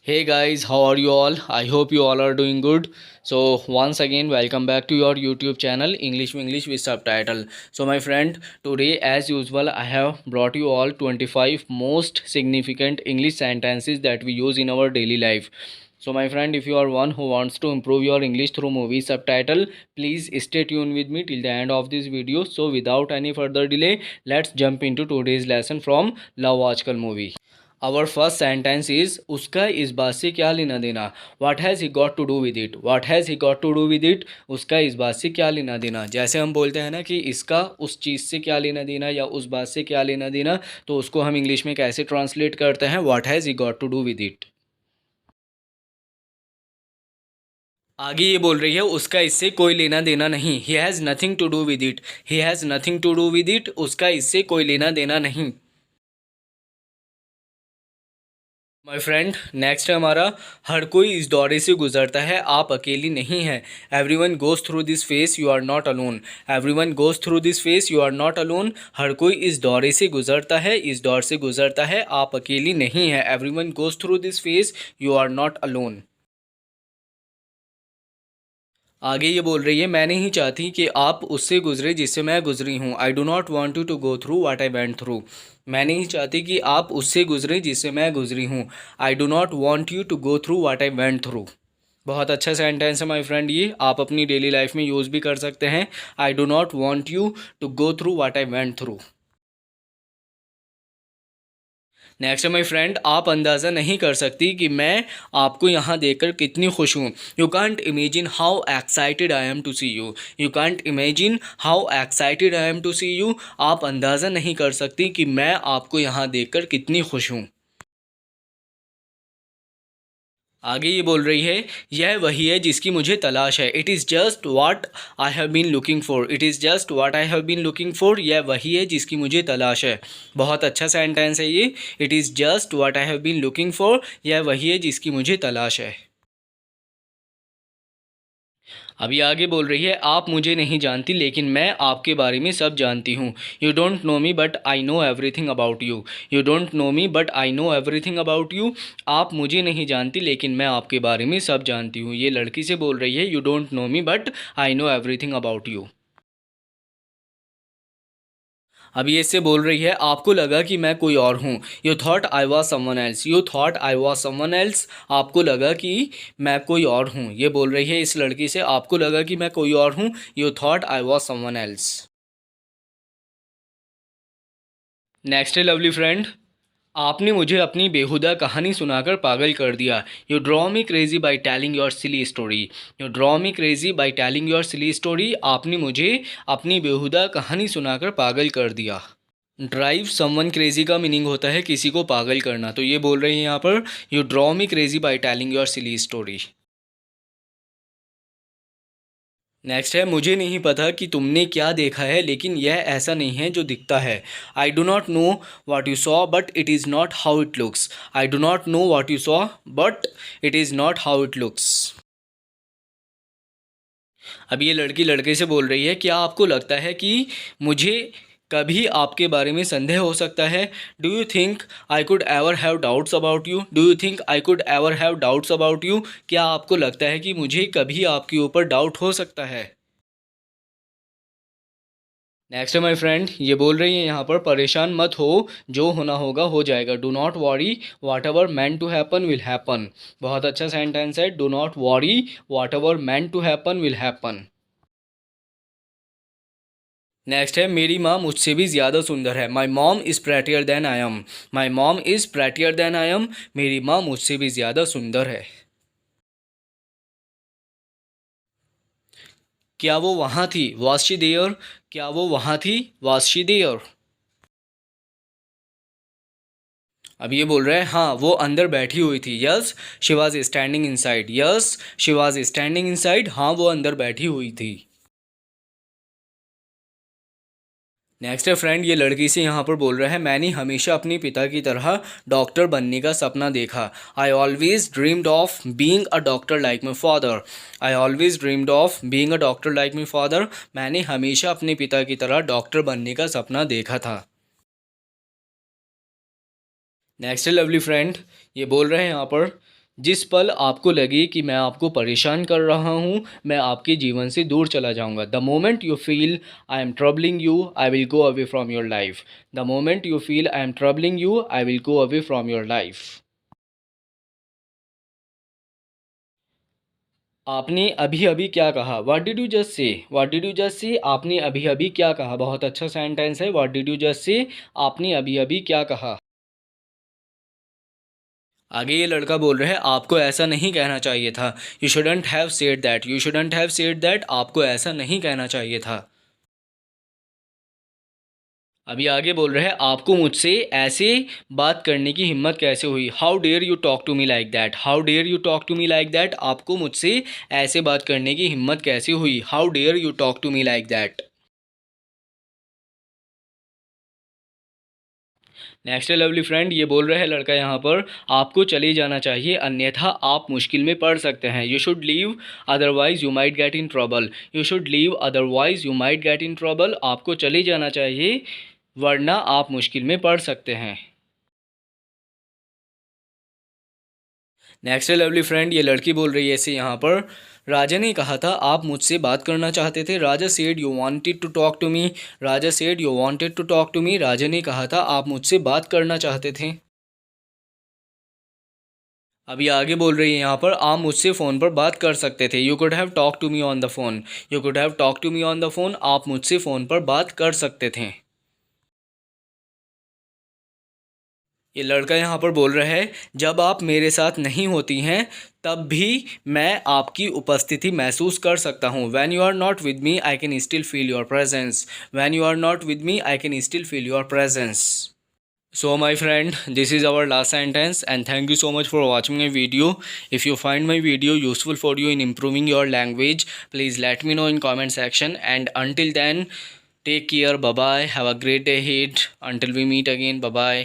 Hey guys, how are you all? I hope you all are doing good. So once again, welcome back to your YouTube channel English with subtitle. So my friend, today as usual, I have brought you all 25 most significant English sentences that we use in our daily life. So my friend, if you are one who wants to improve your English through movie subtitle, please stay tuned with me till the end of this video. So without any further delay, let's jump into today's lesson from Love Aajkal movie. Our first sentence is उसका इस बात से क्या लेना देना. What has he got to do with it? What has he got to do with it? उसका इस बात से क्या लेना देना. जैसे हम बोलते हैं ना कि इसका उस चीज़ से क्या लेना देना या उस बात से क्या लेना देना, तो उसको हम इंग्लिश में कैसे ट्रांसलेट करते हैं. What has he got to do with it? आगे ये बोल रही है उसका इससे कोई लेना देना नहीं. He has nothing to do with it. He has nothing to do with it. उसका इससे कोई लेना देना नहीं. माय फ्रेंड, नेक्स्ट है हमारा हर कोई इस दौरे से गुजरता है, आप अकेली नहीं हैं. Everyone goes through this phase, you are not alone. Everyone goes through this phase, you are not alone. हर कोई इस दौरे से गुजरता है, इस दौर से गुजरता है, आप अकेली नहीं हैं. Everyone goes through this phase, you are not alone. आगे ये बोल रही है मैं नहीं चाहती कि आप उससे गुजरे जिससे मैं गुजरी हूँ. I do not want you to go through what I went through. मैं नहीं चाहती कि आप उससे गुजरे जिससे मैं गुजरी हूँ. I do not want you to go through what I went through. बहुत अच्छा सेंटेंस है माय फ्रेंड, ये आप अपनी डेली लाइफ में यूज़ भी कर सकते हैं. I do not want you to go through what I went through. Next है माई फ्रेंड, आप अंदाज़ा नहीं कर सकती कि मैं आपको यहाँ देखकर कितनी खुश हूँ. You can't imagine how excited I am to see you. You can't imagine how excited I am to see you. आप अंदाज़ा नहीं कर सकती कि मैं आपको यहाँ देखकर कितनी खुश हूँ. आगे ये बोल रही है यह वही है जिसकी मुझे तलाश है. It is just what I have been looking for. It is just what I have been looking for. यह वही है जिसकी मुझे तलाश है. बहुत अच्छा सेंटेंस है ये. It is just what I have been looking for. यह वही है जिसकी मुझे तलाश है. अभी आगे बोल रही है आप मुझे नहीं जानती लेकिन मैं आपके बारे में सब जानती हूँ. You don't know me but I know everything about you. You don't know me but I know everything about you. आप मुझे नहीं जानती लेकिन मैं आपके बारे में सब जानती हूँ. ये लड़की से बोल रही है you don't know me but I know everything about you. अब ये इससे बोल रही है आपको लगा कि मैं कोई और हूँ. You thought I was someone else. You thought I was someone else. आपको लगा कि मैं कोई और हूँ. ये बोल रही है इस लड़की से आपको लगा कि मैं कोई और हूँ. You thought I was someone else. Next है लवली फ्रेंड, आपने मुझे अपनी बेहुदा कहानी सुनाकर पागल कर दिया. You draw me crazy by telling your silly story. You draw me crazy by telling your silly story. आपने मुझे अपनी बेहुदा कहानी सुनाकर पागल कर दिया. ड्राइव समवन क्रेजी का मीनिंग होता है किसी को पागल करना. तो ये बोल रही है यहाँ पर you draw me crazy by telling your silly story. Next है मुझे नहीं पता कि तुमने क्या देखा है लेकिन यह ऐसा नहीं है जो दिखता है. आई do not know what you saw but it is not how it looks. I do not know what you saw but it is not how it looks. अब ये लड़की लड़के से बोल रही है क्या आपको लगता है कि मुझे कभी आपके बारे में संदेह हो सकता है. Do you think I could ever have doubts about you. Do you think I could ever have doubts about you. क्या आपको लगता है कि मुझे कभी आपके ऊपर डाउट हो सकता है. नेक्स्ट है माय फ्रेंड, ये बोल रही है यहाँ पर परेशान मत हो, जो होना होगा हो जाएगा. Do not worry whatever meant to happen will happen. बहुत अच्छा सेंटेंस है. Do not worry whatever meant to happen will happen. Next है मेरी माँ मुझसे भी ज़्यादा सुंदर है. My mom is prettier than I am. My mom is prettier than I am. मेरी माँ मुझसे भी ज़्यादा सुंदर है. क्या वो वहाँ थी. Was she there. क्या वो वहाँ थी. Was she there. अब ये बोल रहा है हाँ वो अंदर बैठी हुई थी. Yes she was standing inside. Yes she was standing inside. हाँ वो अंदर बैठी हुई थी. नेक्स्ट है फ्रेंड, ये लड़की से यहाँ पर बोल रहा है मैंने हमेशा अपने पिता की तरह डॉक्टर बनने का सपना देखा. I always dreamed of being a doctor like my father. I always dreamed of being a doctor like my father. मैंने हमेशा अपने पिता की तरह डॉक्टर बनने का सपना देखा था. नेक्स्ट है लवली फ्रेंड, ये बोल रहे हैं यहाँ पर जिस पल आपको लगे कि मैं आपको परेशान कर रहा हूँ, मैं आपके जीवन से दूर चला जाऊँगा। The moment you feel I am troubling you, I will go away from your life. The moment you feel I am troubling you, I will go away from your life. आपने अभी अभी क्या कहा? What did you just say? What did you just say? आपने अभी अभी क्या कहा? बहुत अच्छा सेंटेंस है। What did you just say? आपने अभी अभी क्या कहा? आगे ये लड़का बोल रहा है आपको ऐसा नहीं कहना चाहिए था। You shouldn't have said that. You shouldn't have said that. आपको ऐसा नहीं कहना चाहिए था। अभी आगे बोल रहे हैं आपको मुझसे ऐसे बात करने की हिम्मत कैसे हुई? How dare you talk to me like that. How dare you talk to me like that. आपको मुझसे ऐसे बात करने की हिम्मत कैसे हुई? How dare you talk to me like that. Next lovely friend, ये बोल रहे हैं लड़का यहाँ पर आपको चले जाना चाहिए अन्यथा आप मुश्किल में पड़ सकते हैं। You should leave otherwise you might get in trouble. You should leave otherwise you might get in trouble. आपको चले जाना चाहिए वरना आप मुश्किल में पड़ सकते हैं। नेक्स्ट लवली फ्रेंड, ये लड़की बोल रही है ऐसे यहाँ पर राजा ने कहा था आप मुझसे बात करना चाहते थे। Raja said you wanted to talk to me. Raja said you wanted to talk to me. Raja ने कहा था आप मुझसे बात करना चाहते थे। अभी आगे बोल रही है यहाँ पर आप मुझसे फ़ोन पर बात कर सकते थे। You could have talk to me on the phone. You could have talk to me on the phone. आप मुझसे फ़ोन पर बात कर सकते थे। ये लड़का यहाँ पर बोल रहा है जब आप मेरे साथ नहीं होती हैं तब भी मैं आपकी उपस्थिति महसूस कर सकता हूँ। When you are not with me I can still feel your presence. When you are not with me I can still feel your presence. So my friend, this is our last sentence and thank you so much for watching my video. If you find my video useful for you in improving your language, please let me know in comment section, and until then take care. Bye bye. Have a great day ahead. Until we meet again. Bye bye.